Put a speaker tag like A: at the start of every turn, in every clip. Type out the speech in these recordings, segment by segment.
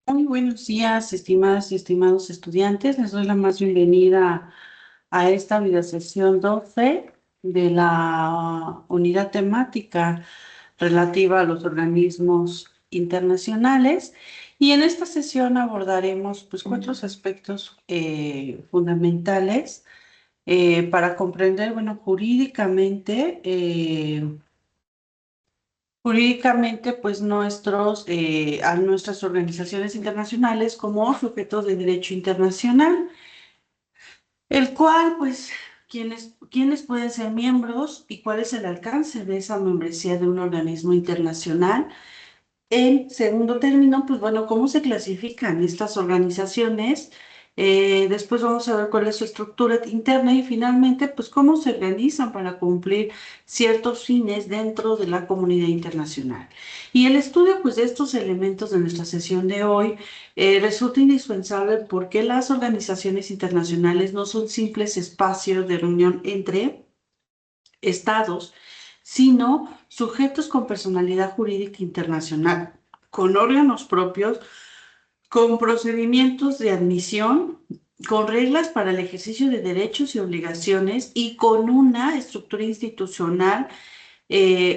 A: Muy buenos días, estimadas y estimados estudiantes. Les doy la más bienvenida a esta videosesión 12 de la unidad temática relativa a los organismos internacionales. Y en esta sesión abordaremos pues, cuatro aspectos fundamentales para comprender, bueno, jurídicamente, pues a nuestras organizaciones internacionales como sujetos de derecho internacional, el cual, pues, quiénes pueden ser miembros y cuál es el alcance de esa membresía de un organismo internacional. En segundo término, pues bueno, ¿cómo se clasifican estas organizaciones? Después vamos a ver cuál es su estructura interna y finalmente, pues cómo se organizan para cumplir ciertos fines dentro de la comunidad internacional. Y el estudio, pues, de estos elementos de nuestra sesión de hoy resulta indispensable porque las organizaciones internacionales no son simples espacios de reunión entre estados, sino sujetos con personalidad jurídica internacional, con órganos propios, con procedimientos de admisión, con reglas para el ejercicio de derechos y obligaciones y con una estructura institucional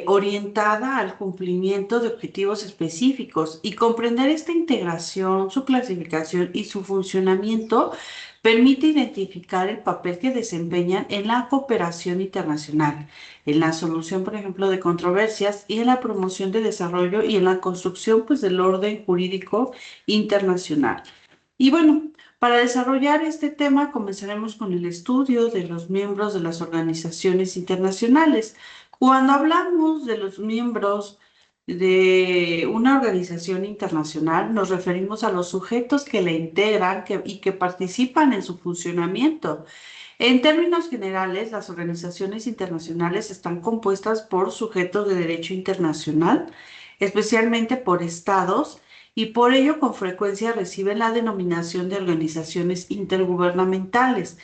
A: orientada al cumplimiento de objetivos específicos, y comprender esta integración, su clasificación y su funcionamiento permite identificar el papel que desempeñan en la cooperación internacional, en la solución, por ejemplo, de controversias y en la promoción de desarrollo y en la construcción, pues, del orden jurídico internacional. Y bueno, para desarrollar este tema comenzaremos con el estudio de los miembros de las organizaciones internacionales. Cuando hablamos de los miembros de una organización internacional, nos referimos a los sujetos que la integran y que participan en su funcionamiento. En términos generales, las organizaciones internacionales están compuestas por sujetos de derecho internacional, especialmente por estados, y por ello con frecuencia reciben la denominación de organizaciones intergubernamentales.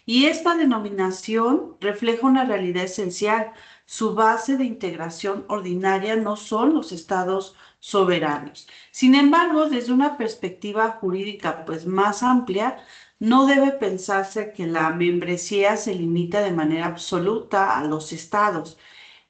A: Y esta denominación refleja una realidad esencial. Su base de integración ordinaria no son los estados soberanos. Sin embargo, desde una perspectiva jurídica pues más amplia, no debe pensarse que la membresía se limita de manera absoluta a los estados.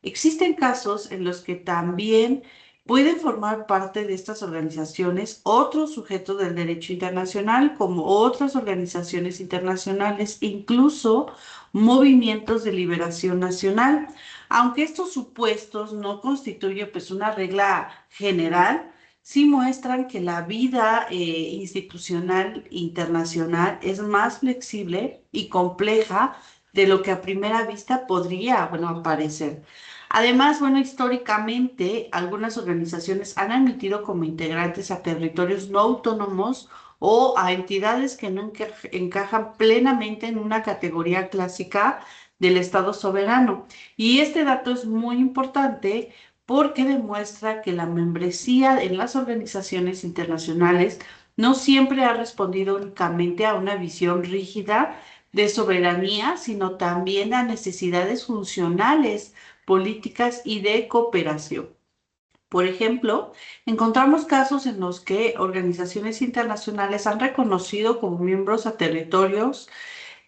A: Existen casos en los que también pueden formar parte de estas organizaciones otros sujetos del derecho internacional, como otras organizaciones internacionales, incluso movimientos de liberación nacional. Aunque estos supuestos no constituyen pues una regla general, sí muestran que la vida institucional internacional es más flexible y compleja de lo que a primera vista podría, bueno, parecer. Además, bueno, históricamente algunas organizaciones han admitido como integrantes a territorios no autónomos o a entidades que no encajan plenamente en una categoría clásica del Estado soberano. Y este dato es muy importante porque demuestra que la membresía en las organizaciones internacionales no siempre ha respondido únicamente a una visión rígida de soberanía, sino también a necesidades funcionales, políticas y de cooperación. Por ejemplo, encontramos casos en los que organizaciones internacionales han reconocido como miembros a territorios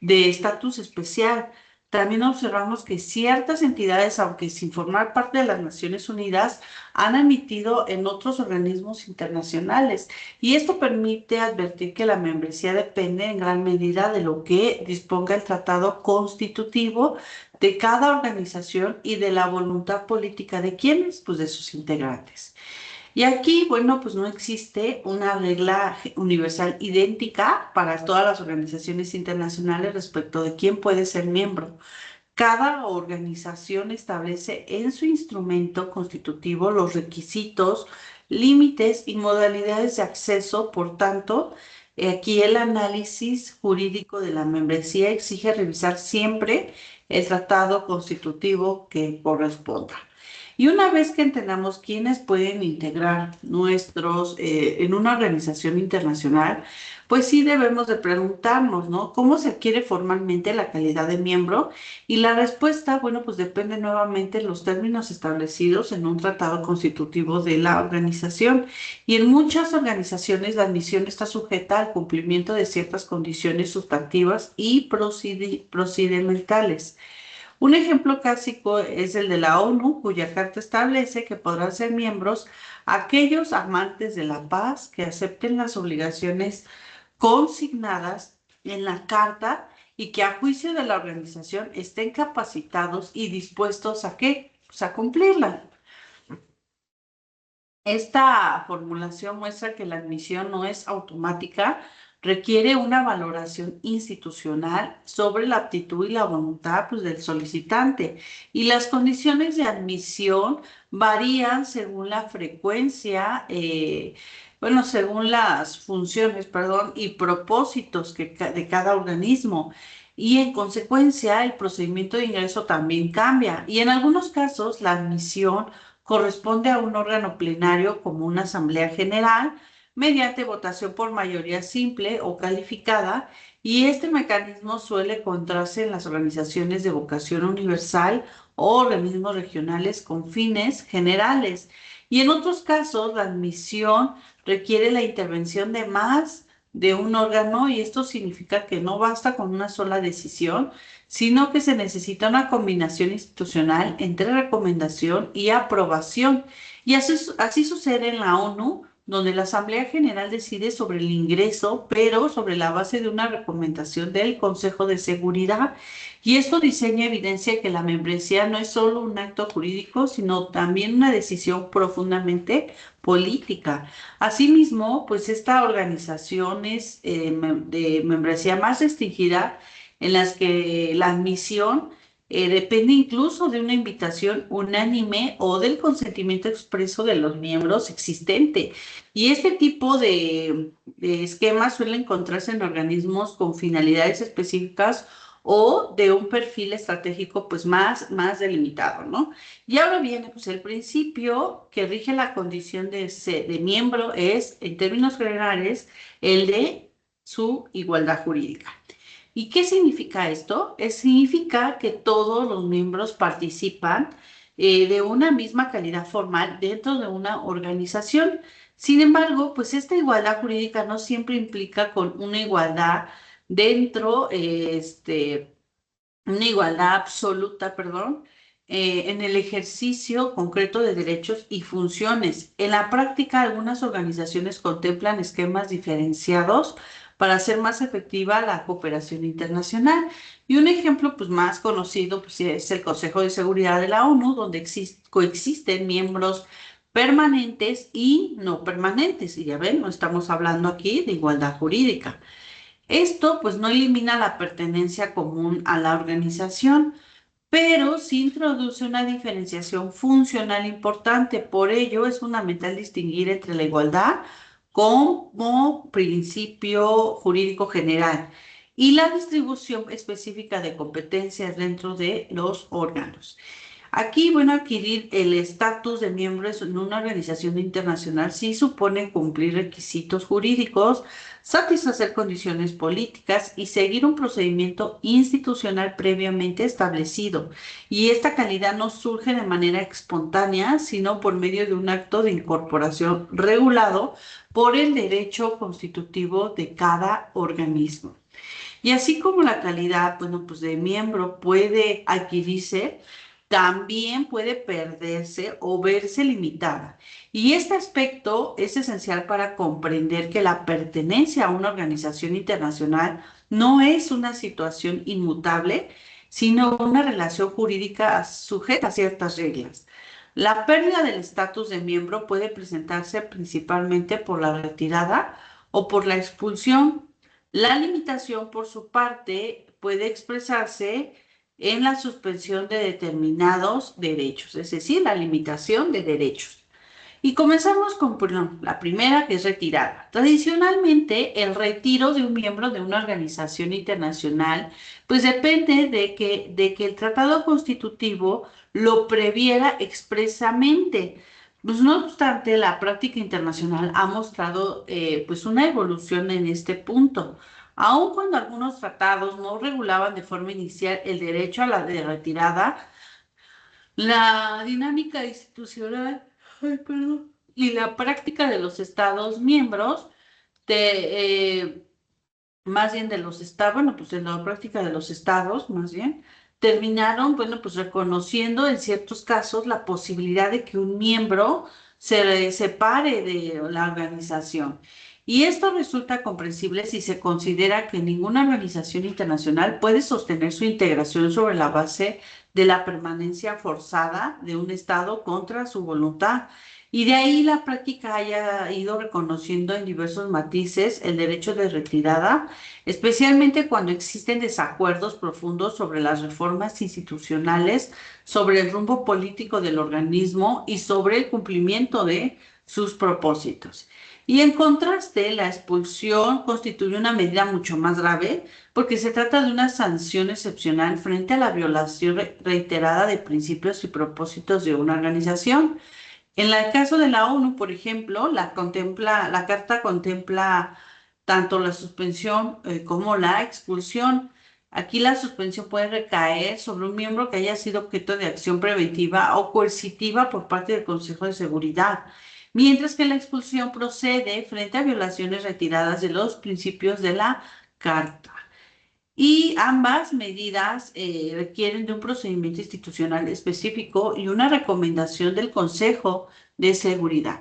A: de estatus especial. También observamos que ciertas entidades, aunque sin formar parte de las Naciones Unidas, han admitido en otros organismos internacionales. Y esto permite advertir que la membresía depende en gran medida de lo que disponga el tratado constitutivo de cada organización y de la voluntad política de quienes, pues de sus integrantes. Y aquí, bueno, pues no existe una regla universal idéntica para todas las organizaciones internacionales respecto de quién puede ser miembro. Cada organización establece en su instrumento constitutivo los requisitos, límites y modalidades de acceso. Por tanto, aquí el análisis jurídico de la membresía exige revisar siempre el tratado constitutivo que corresponda. Y una vez que entendamos quiénes pueden integrar nuestros en una organización internacional, pues sí debemos de preguntarnos, ¿no? ¿Cómo se adquiere formalmente la calidad de miembro? Y la respuesta, bueno, pues depende nuevamente de los términos establecidos en un tratado constitutivo de la organización. Y en muchas organizaciones la admisión está sujeta al cumplimiento de ciertas condiciones sustantivas y procedimentales. Un ejemplo clásico es el de la ONU, cuya carta establece que podrán ser miembros aquellos amantes de la paz que acepten las obligaciones consignadas en la carta y que a juicio de la organización estén capacitados y dispuestos a qué, pues a cumplirla. Esta formulación muestra que la admisión no es automática, requiere una valoración institucional sobre la aptitud y la voluntad, pues, del solicitante. Y las condiciones de admisión varían según la frecuencia, bueno, según las funciones, perdón, y propósitos de cada organismo. Y en consecuencia, el procedimiento de ingreso también cambia. Y en algunos casos, la admisión corresponde a un órgano plenario como una asamblea general mediante votación por mayoría simple o calificada, y este mecanismo suele encontrarse en las organizaciones de vocación universal o organismos regionales con fines generales. Y en otros casos, la admisión requiere la intervención de más de un órgano, y esto significa que no basta con una sola decisión, sino que se necesita una combinación institucional entre recomendación y aprobación. Y así sucede en la ONU, donde la Asamblea General decide sobre el ingreso, pero sobre la base de una recomendación del Consejo de Seguridad. Y esto diseña evidencia que la membresía no es solo un acto jurídico, sino también una decisión profundamente política. Asimismo, pues esta organización es de membresía más restringida, en las que la admisión depende incluso de una invitación unánime o del consentimiento expreso de los miembros existente. Y este tipo de esquemas suele encontrarse en organismos con finalidades específicas o de un perfil estratégico pues más delimitado, ¿no? Y ahora viene pues el principio que rige la condición de miembro es, en términos generales, el de su igualdad jurídica. ¿Y qué significa esto? Significa que todos los miembros participan de una misma calidad formal dentro de una organización. Sin embargo, pues esta igualdad jurídica no siempre implica con una igualdad dentro, una igualdad absoluta, perdón, en el ejercicio concreto de derechos y funciones. En la práctica, algunas organizaciones contemplan esquemas diferenciados para hacer más efectiva la cooperación internacional. Y un ejemplo pues, más conocido pues, es el Consejo de Seguridad de la ONU, donde coexisten miembros permanentes y no permanentes. Y ya ven, no estamos hablando aquí de igualdad jurídica. Esto pues no elimina la pertenencia común a la organización, pero sí introduce una diferenciación funcional importante. Por ello es fundamental distinguir entre la igualdad como principio jurídico general y la distribución específica de competencias dentro de los órganos. Aquí, bueno, adquirir el estatus de miembros en una organización internacional sí supone cumplir requisitos jurídicos, satisfacer condiciones políticas y seguir un procedimiento institucional previamente establecido. Y esta calidad no surge de manera espontánea, sino por medio de un acto de incorporación regulado por el derecho constitutivo de cada organismo. Y así como la calidad, bueno, pues de miembro puede adquirirse, también puede perderse o verse limitada. Y este aspecto es esencial para comprender que la pertenencia a una organización internacional no es una situación inmutable, sino una relación jurídica sujeta a ciertas reglas. La pérdida del estatus de miembro puede presentarse principalmente por la retirada o por la expulsión. La limitación, por su parte, puede expresarse en la suspensión de determinados derechos, es decir, la limitación de derechos. Y comenzamos con bueno, la primera, que es retirada. Tradicionalmente, el retiro de un miembro de una organización internacional, pues depende de que el tratado constitutivo lo previera expresamente. Pues no obstante, la práctica internacional ha mostrado pues una evolución en este punto. Aun cuando algunos tratados no regulaban de forma inicial el derecho a la de retirada, la dinámica institucional, ay, perdón, y la práctica de los estados miembros, de, más bien de los estados, bueno, pues en la práctica de los estados, más bien, terminaron, bueno, pues reconociendo en ciertos casos la posibilidad de que un miembro se separe de la organización. Y esto resulta comprensible si se considera que ninguna organización internacional puede sostener su integración sobre la base de la permanencia forzada de un Estado contra su voluntad. Y de ahí la práctica haya ido reconociendo en diversos matices el derecho de retirada, especialmente cuando existen desacuerdos profundos sobre las reformas institucionales, sobre el rumbo político del organismo y sobre el cumplimiento de sus propósitos. Y en contraste, la expulsión constituye una medida mucho más grave porque se trata de una sanción excepcional frente a la violación reiterada de principios y propósitos de una organización. En el caso de la ONU, por ejemplo, la carta contempla tanto la suspensión como la expulsión. Aquí la suspensión puede recaer sobre un miembro que haya sido objeto de acción preventiva o coercitiva por parte del Consejo de Seguridad, mientras que la expulsión procede frente a violaciones retiradas de los principios de la carta. Y ambas medidas requieren de un procedimiento institucional específico y una recomendación del Consejo de Seguridad.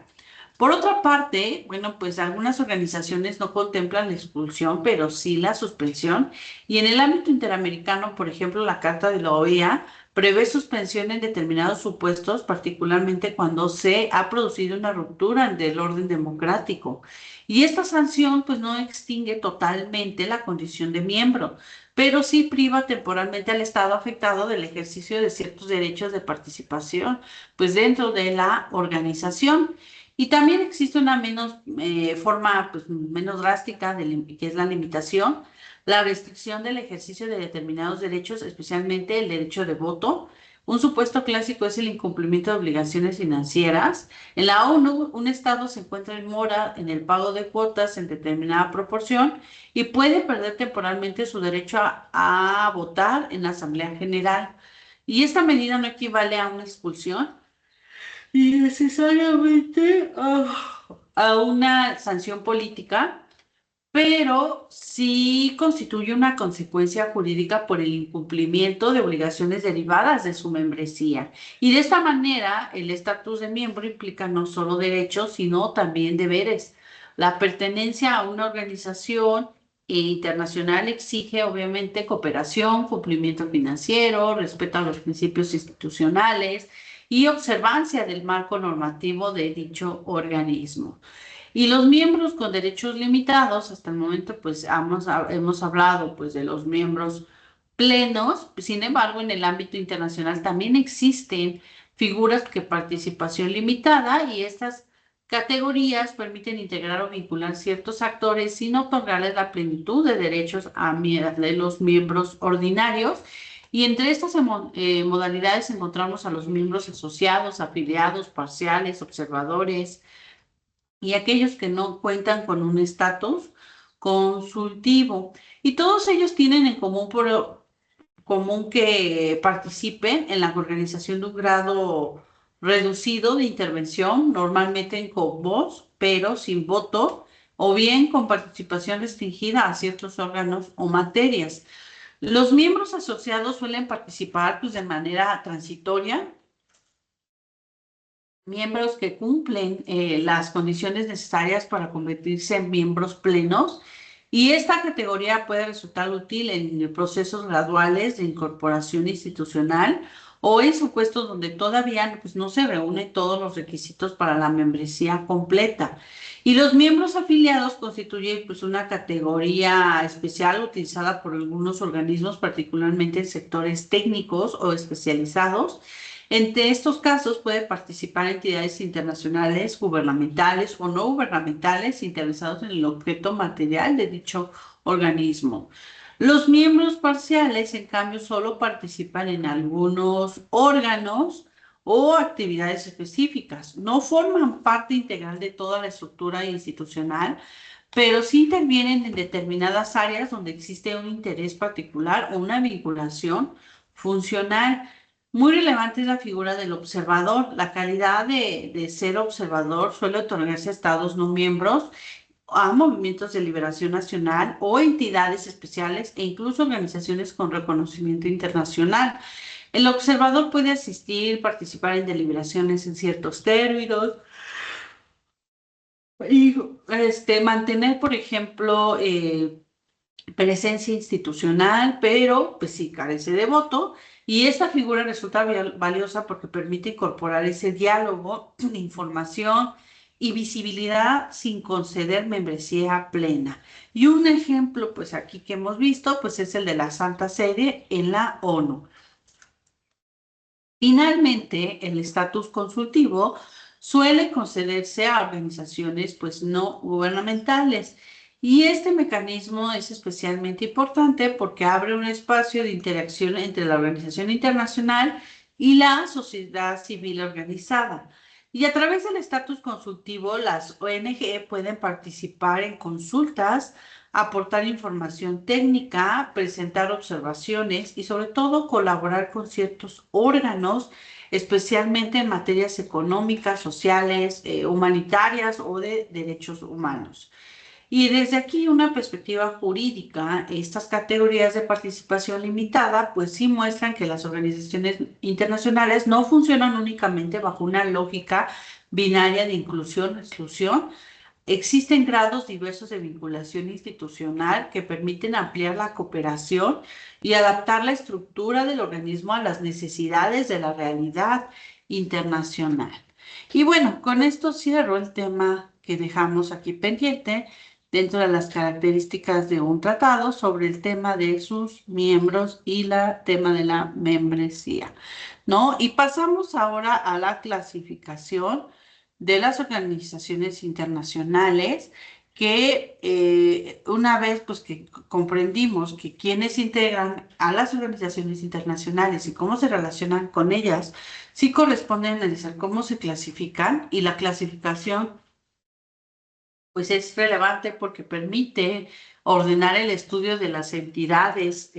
A: Por otra parte, bueno, pues algunas organizaciones no contemplan la expulsión, pero sí la suspensión. Y en el ámbito interamericano, por ejemplo, la Carta de la OEA prevé suspensión en determinados supuestos, particularmente cuando se ha producido una ruptura del orden democrático. Y esta sanción, pues, no extingue totalmente la condición de miembro, pero sí priva temporalmente al Estado afectado del ejercicio de ciertos derechos de participación, pues, dentro de la organización. Y también existe una forma pues, menos drástica, que es la limitación, la restricción del ejercicio de determinados derechos, especialmente el derecho de voto. Un supuesto clásico es el incumplimiento de obligaciones financieras. En la ONU, un Estado se encuentra en mora en el pago de cuotas en determinada proporción y puede perder temporalmente su derecho a votar en la Asamblea General. Y esta medida no equivale a una expulsión y necesariamente a una sanción política, pero sí constituye una consecuencia jurídica por el incumplimiento de obligaciones derivadas de su membresía. Y de esta manera, el estatus de miembro implica no solo derechos, sino también deberes. La pertenencia a una organización internacional exige, obviamente, cooperación, cumplimiento financiero, respeto a los principios institucionales y observancia del marco normativo de dicho organismo. Y los miembros con derechos limitados, hasta el momento, pues hemos hablado pues de los miembros plenos. Sin embargo, en el ámbito internacional también existen figuras que participación limitada y estas categorías permiten integrar o vincular ciertos actores sin otorgarles la plenitud de derechos de los miembros ordinarios. Y entre estas modalidades encontramos a los miembros asociados, afiliados, parciales, observadores, y aquellos que no cuentan con un estatus consultivo. Y todos ellos tienen en común que participen en la organización de un grado reducido de intervención, normalmente con voz, pero sin voto, o bien con participación restringida a ciertos órganos o materias. Los miembros asociados suelen participar pues, de manera transitoria, miembros que cumplen las condiciones necesarias para convertirse en miembros plenos, y esta categoría puede resultar útil en procesos graduales de incorporación institucional o en supuestos donde todavía pues, no se reúnen todos los requisitos para la membresía completa. Y los miembros afiliados constituyen pues, una categoría especial utilizada por algunos organismos, particularmente en sectores técnicos o especializados, Entre estos casos pueden participar entidades internacionales, gubernamentales o no gubernamentales interesados en el objeto material de dicho organismo. Los miembros parciales, en cambio, solo participan en algunos órganos o actividades específicas. No forman parte integral de toda la estructura institucional, pero sí intervienen en determinadas áreas donde existe un interés particular o una vinculación funcional. Muy relevante es la figura del observador. La calidad de ser observador suele otorgarse a estados no miembros, a movimientos de liberación nacional o entidades especiales e incluso organizaciones con reconocimiento internacional. El observador puede asistir, participar en deliberaciones en ciertos términos y mantener, por ejemplo, presencia institucional, pero pues sí carece de voto. Y esta figura resulta valiosa porque permite incorporar ese diálogo, información y visibilidad sin conceder membresía plena. Y un ejemplo, pues aquí que hemos visto, pues es el de la Santa Sede en la ONU. Finalmente, el estatus consultivo suele concederse a organizaciones pues no gubernamentales y este mecanismo es especialmente importante porque abre un espacio de interacción entre la organización internacional y la sociedad civil organizada. Y a través del estatus consultivo, las ONG pueden participar en consultas, aportar información técnica, presentar observaciones y sobre todo colaborar con ciertos órganos, especialmente en materias económicas, sociales, humanitarias o de derechos humanos. Y desde aquí una perspectiva jurídica, estas categorías de participación limitada pues sí muestran que las organizaciones internacionales no funcionan únicamente bajo una lógica binaria de inclusión-exclusión. Existen grados diversos de vinculación institucional que permiten ampliar la cooperación y adaptar la estructura del organismo a las necesidades de la realidad internacional. Y bueno, con esto cierro el tema que dejamos aquí pendiente dentro de las características de un tratado sobre el tema de sus miembros y el tema de la membresía, ¿no? Y pasamos ahora a la clasificación de las organizaciones internacionales que una vez pues que comprendimos que quienes integran a las organizaciones internacionales y cómo se relacionan con ellas, sí corresponde analizar cómo se clasifican y la clasificación pues es relevante porque permite ordenar el estudio de las entidades.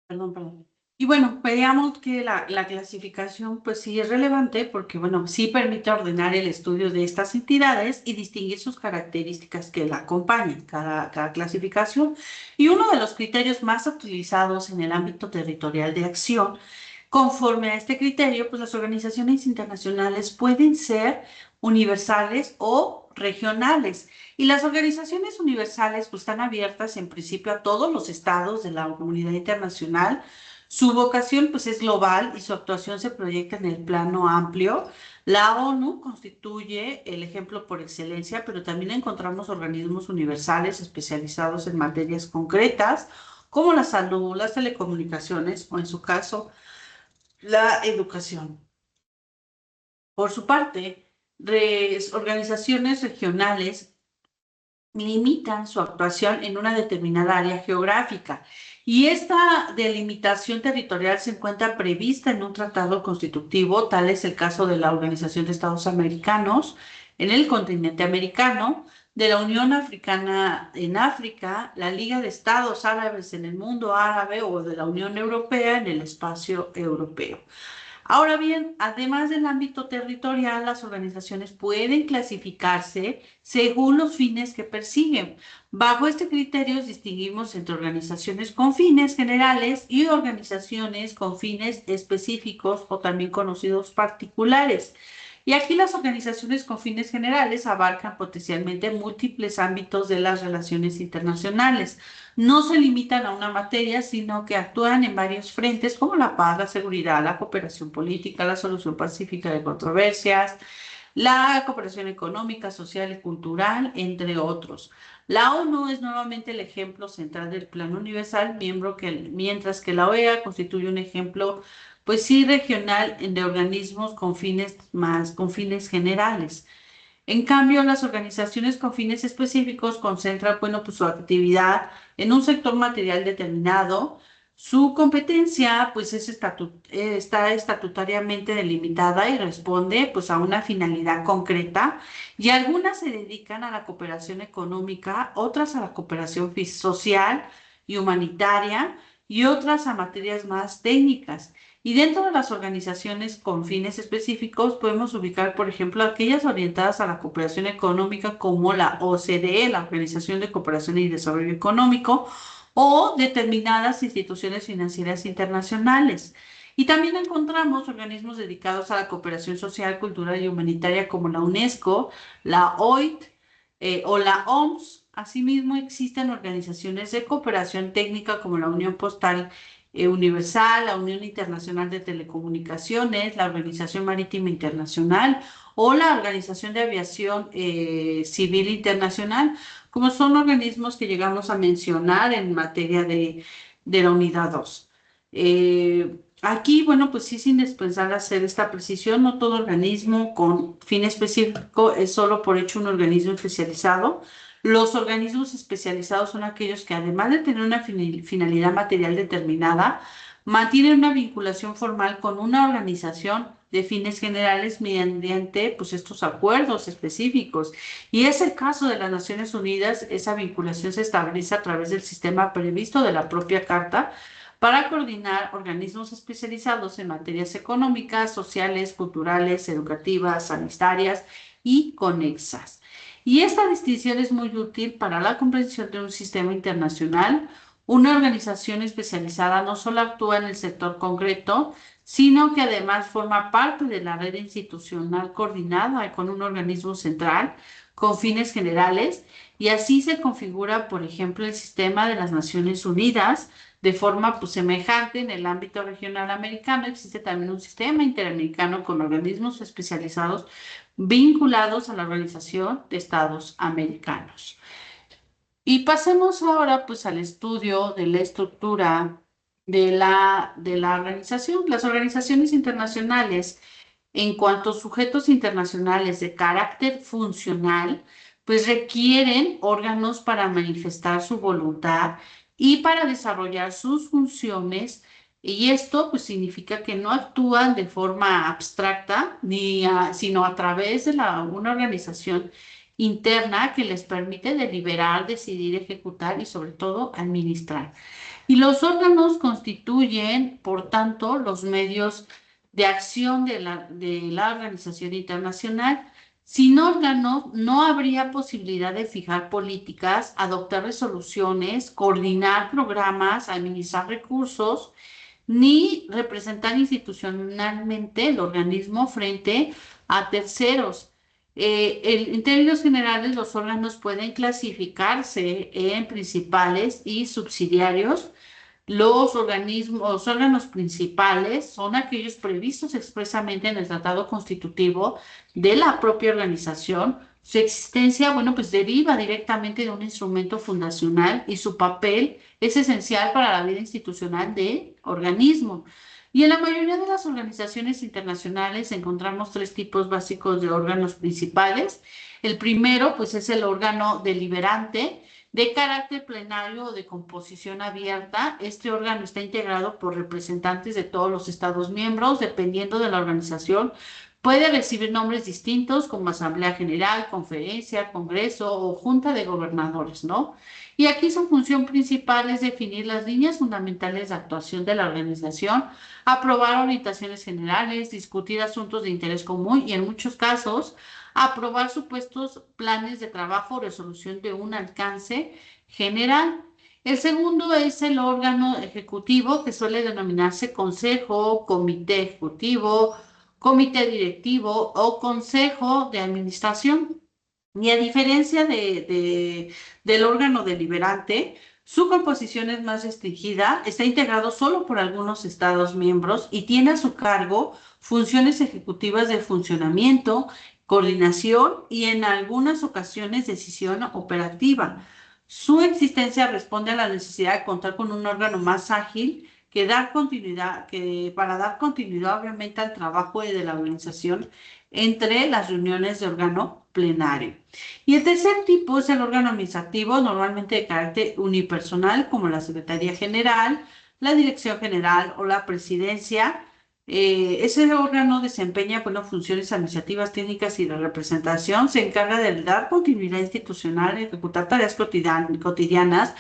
A: Perdón. Y bueno, veamos que la clasificación pues sí es relevante porque bueno, sí permite ordenar el estudio de estas entidades y distinguir sus características que la acompañan, cada clasificación. Y uno de los criterios más utilizados en el ámbito territorial de acción, conforme a este criterio, pues las organizaciones internacionales pueden ser universales o regionales. Y las organizaciones universales pues, están abiertas en principio a todos los estados de la comunidad internacional. Su vocación pues, es global y su actuación se proyecta en el plano amplio. La ONU constituye el ejemplo por excelencia, pero también encontramos organismos universales especializados en materias concretas como la salud, las telecomunicaciones o en su caso la educación. Por su parte, organizaciones regionales limitan su actuación en una determinada área geográfica y esta delimitación territorial se encuentra prevista en un tratado constitutivo, tal es el caso de la Organización de Estados Americanos en el continente americano, de la Unión Africana en África, la Liga de Estados Árabes en el mundo árabe o de la Unión Europea en el espacio europeo. Ahora bien, además del ámbito territorial, las organizaciones pueden clasificarse según los fines que persiguen. Bajo este criterio distinguimos entre organizaciones con fines generales y organizaciones con fines específicos o también conocidos particulares. Y aquí las organizaciones con fines generales abarcan potencialmente múltiples ámbitos de las relaciones internacionales. No se limitan a una materia, sino que actúan en varios frentes como la paz, la seguridad, la cooperación política, la solución pacífica de controversias, la cooperación económica, social y cultural, entre otros. La ONU es nuevamente el ejemplo central del Plan Universal, mientras que la OEA constituye un ejemplo, pues sí, regional de organismos con fines generales. En cambio, las organizaciones con fines específicos concentran, bueno, pues su actividad en un sector material determinado. Su competencia, pues, está estatutariamente delimitada y responde, pues, a una finalidad concreta. Y algunas se dedican a la cooperación económica, otras a la cooperación social y humanitaria, y otras a materias más técnicas. Y dentro de las organizaciones con fines específicos podemos ubicar, por ejemplo, aquellas orientadas a la cooperación económica como la OCDE, la Organización de Cooperación y Desarrollo Económico, o determinadas instituciones financieras internacionales. Y también encontramos organismos dedicados a la cooperación social, cultural y humanitaria como la UNESCO, la OIT, o la OMS. Asimismo, existen organizaciones de cooperación técnica como la Unión Postal Universal, la Unión Internacional de Telecomunicaciones, la Organización Marítima Internacional o la Organización de Aviación Civil Internacional, como son organismos que llegamos a mencionar en materia de la unidad 2. Aquí, bueno, pues sí es indispensable hacer esta precisión. No todo organismo con fin específico es solo por hecho un organismo especializado. Los organismos especializados son aquellos que, además de tener una finalidad material determinada, mantienen una vinculación formal con una organización de fines generales mediante, pues, estos acuerdos específicos. Y es el caso de las Naciones Unidas. Esa vinculación se establece a través del sistema previsto de la propia Carta para coordinar organismos especializados en materias económicas, sociales, culturales, educativas, sanitarias y conexas. Y esta distinción es muy útil para la comprensión de un sistema internacional. Una organización especializada no solo actúa en el sector concreto, sino que además forma parte de la red institucional coordinada con un organismo central con fines generales, y así se configura, por ejemplo, el sistema de las Naciones Unidas de forma, pues, semejante. En el ámbito regional americano existe también un sistema interamericano con organismos especializados vinculados a la Organización de Estados Americanos. Y pasemos ahora, pues, al estudio de la estructura de la organización. Las organizaciones internacionales, en cuanto a sujetos internacionales de carácter funcional, pues requieren órganos para manifestar su voluntad y para desarrollar sus funciones. Y esto, pues, significa que no actúan de forma abstracta, sino a través de una organización interna que les permite deliberar, decidir, ejecutar y sobre todo administrar. Y los órganos constituyen, por tanto, los medios de acción de la organización internacional. Sin órganos no habría posibilidad de fijar políticas, adoptar resoluciones, coordinar programas, administrar recursos, ni representar institucionalmente el organismo frente a terceros. En términos generales, los órganos pueden clasificarse en principales y subsidiarios. Los órganos principales son aquellos previstos expresamente en el tratado constitutivo de la propia organización. Su existencia, bueno, pues deriva directamente de un instrumento fundacional y su papel es esencial para la vida institucional del organismo. Y en la mayoría de las organizaciones internacionales encontramos tres tipos básicos de órganos principales. El primero, pues, es el órgano deliberante de carácter plenario o de composición abierta. Este órgano está integrado por representantes de todos los Estados miembros, dependiendo de la organización, Puede recibir nombres distintos como Asamblea General, Conferencia, Congreso o Junta de Gobernadores, ¿no? Y aquí su función principal es definir las líneas fundamentales de actuación de la organización, aprobar orientaciones generales, discutir asuntos de interés común y en muchos casos aprobar supuestos planes de trabajo o resolución de un alcance general. El segundo es el órgano ejecutivo, que suele denominarse consejo, comité ejecutivo, comité directivo o consejo de administración. Y a diferencia del órgano deliberante, su composición es más restringida, está integrado solo por algunos estados miembros y tiene a su cargo funciones ejecutivas de funcionamiento, coordinación y en algunas ocasiones decisión operativa. Su existencia responde a la necesidad de contar con un órgano más ágil que para dar continuidad obviamente al trabajo de la organización entre las reuniones de órgano plenario. Y el tercer tipo es el órgano administrativo, normalmente de carácter unipersonal, como la Secretaría General, la Dirección General o la Presidencia. Ese órgano desempeña, bueno, funciones administrativas, técnicas y de representación, se encarga de dar continuidad institucional, ejecutar tareas cotidianas,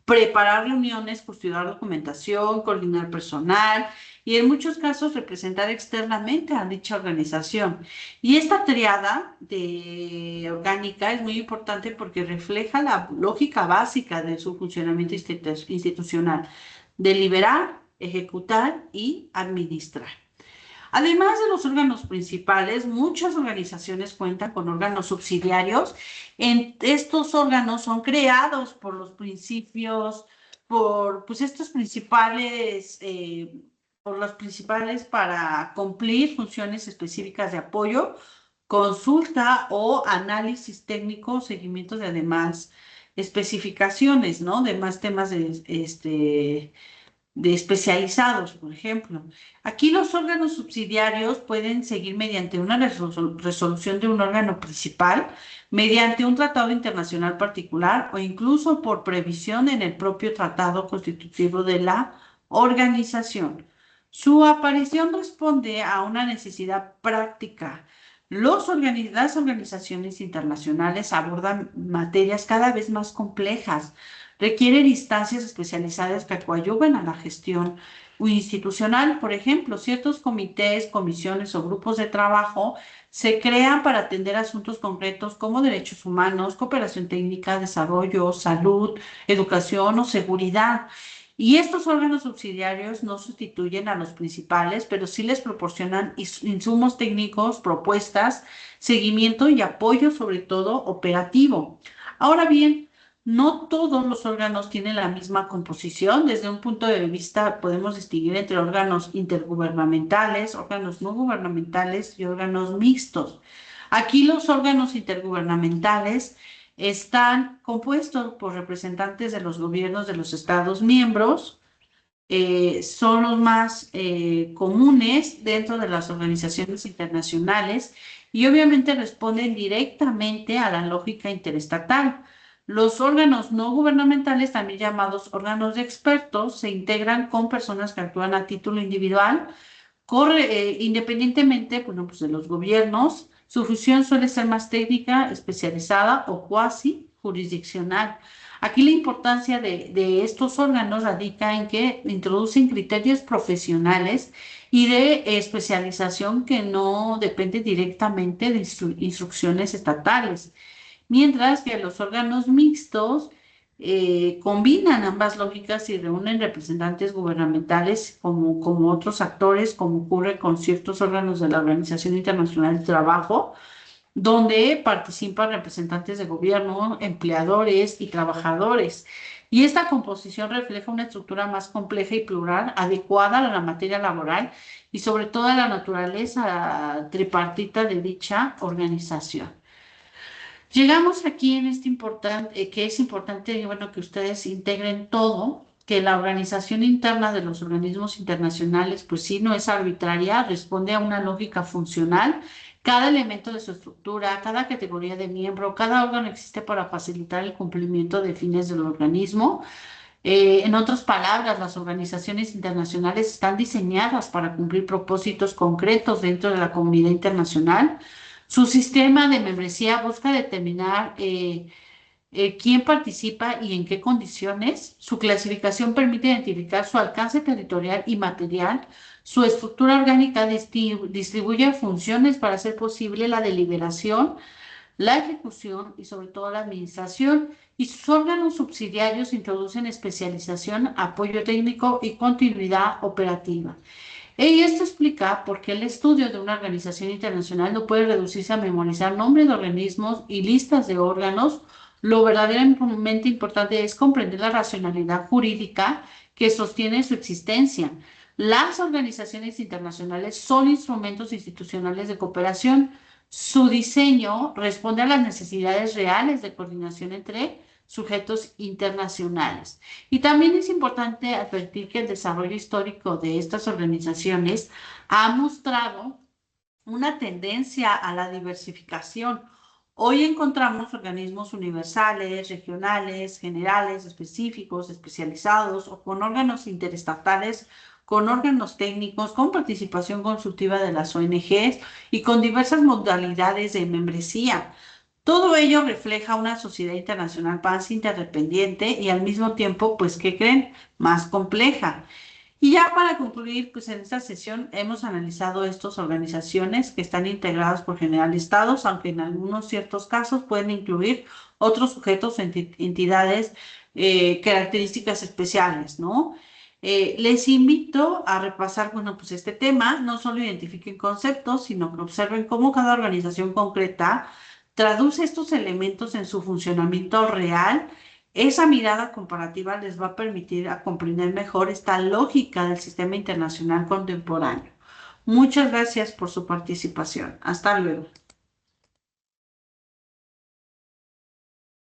A: preparar reuniones, custodiar documentación, coordinar personal y en muchos casos representar externamente a dicha organización. Y esta triada de orgánica es muy importante porque refleja la lógica básica de su funcionamiento institucional: deliberar, ejecutar y administrar. Además de los órganos principales, muchas organizaciones cuentan con órganos subsidiarios. Estos órganos son creados por los principios, por pues estos principales, por los principales para cumplir funciones específicas de apoyo, consulta o análisis técnico, seguimiento de además especificaciones, ¿no? De más temas de especializados, por ejemplo. Aquí los órganos subsidiarios pueden seguir mediante una resolución de un órgano principal, mediante un tratado internacional particular o incluso por previsión en el propio tratado constitutivo de la organización. Su aparición responde a una necesidad práctica. Las organizaciones internacionales abordan materias cada vez más complejas, requieren instancias especializadas que coadyuven a la gestión institucional. Por ejemplo, ciertos comités, comisiones o grupos de trabajo se crean para atender asuntos concretos como derechos humanos, cooperación técnica, desarrollo, salud, educación o seguridad. Y estos órganos subsidiarios no sustituyen a los principales, pero sí les proporcionan insumos técnicos, propuestas, seguimiento y apoyo, sobre todo operativo. Ahora bien, no todos los órganos tienen la misma composición. Desde un punto de vista podemos distinguir entre órganos intergubernamentales, órganos no gubernamentales y órganos mixtos. Aquí los órganos intergubernamentales están compuestos por representantes de los gobiernos de los Estados miembros, son los más comunes dentro de las organizaciones internacionales y obviamente responden directamente a la lógica interestatal. Los órganos no gubernamentales, también llamados órganos de expertos, se integran con personas que actúan a título individual, independientemente, bueno, pues de los gobiernos. Su función suele ser más técnica, especializada o cuasi jurisdiccional. Aquí la importancia de estos órganos radica en que introducen criterios profesionales y de especialización que no dependen directamente de instrucciones estatales, mientras que los órganos mixtos combinan ambas lógicas y reúnen representantes gubernamentales como otros actores, como ocurre con ciertos órganos de la Organización Internacional del Trabajo, donde participan representantes de gobierno, empleadores y trabajadores. Y esta composición refleja una estructura más compleja y plural, adecuada a la materia laboral y sobre todo a la naturaleza tripartita de dicha organización. Llegamos aquí en este importante, que es importante, bueno, que ustedes integren todo, que la organización interna de los organismos internacionales, pues sí, no es arbitraria, responde a una lógica funcional. Cada elemento de su estructura, cada categoría de miembro, cada órgano existe para facilitar el cumplimiento de fines del organismo. En otras palabras, las organizaciones internacionales están diseñadas para cumplir propósitos concretos dentro de la comunidad internacional. Su sistema de membresía busca determinar quién participa y en qué condiciones. Su clasificación permite identificar su alcance territorial y material. Su estructura orgánica distribuye funciones para hacer posible la deliberación, la ejecución y sobre todo la administración, y sus órganos subsidiarios introducen especialización, apoyo técnico y continuidad operativa. Y esto explica por qué el estudio de una organización internacional no puede reducirse a memorizar nombres de organismos y listas de órganos. Lo verdaderamente importante es comprender la racionalidad jurídica que sostiene su existencia. Las organizaciones internacionales son instrumentos institucionales de cooperación. Su diseño responde a las necesidades reales de coordinación entre sujetos internacionales. Y también es importante advertir que el desarrollo histórico de estas organizaciones ha mostrado una tendencia a la diversificación. Hoy encontramos organismos universales, regionales, generales, específicos, especializados o con órganos interestatales, con órganos técnicos, con participación consultiva de las ONGs y con diversas modalidades de membresía. Todo ello refleja una sociedad internacional más interdependiente y al mismo tiempo, pues, ¿qué creen? Más compleja. Y ya para concluir, pues en esta sesión hemos analizado estas organizaciones que están integradas por general estados, aunque en algunos ciertos casos pueden incluir otros sujetos o entidades, características especiales, ¿no? Les invito a repasar, bueno, pues este tema. No solo identifiquen conceptos, sino que observen cómo cada organización concreta traduce estos elementos en su funcionamiento real. Esa mirada comparativa les va a permitir a comprender mejor esta lógica del sistema internacional contemporáneo. Muchas gracias por su participación. Hasta luego.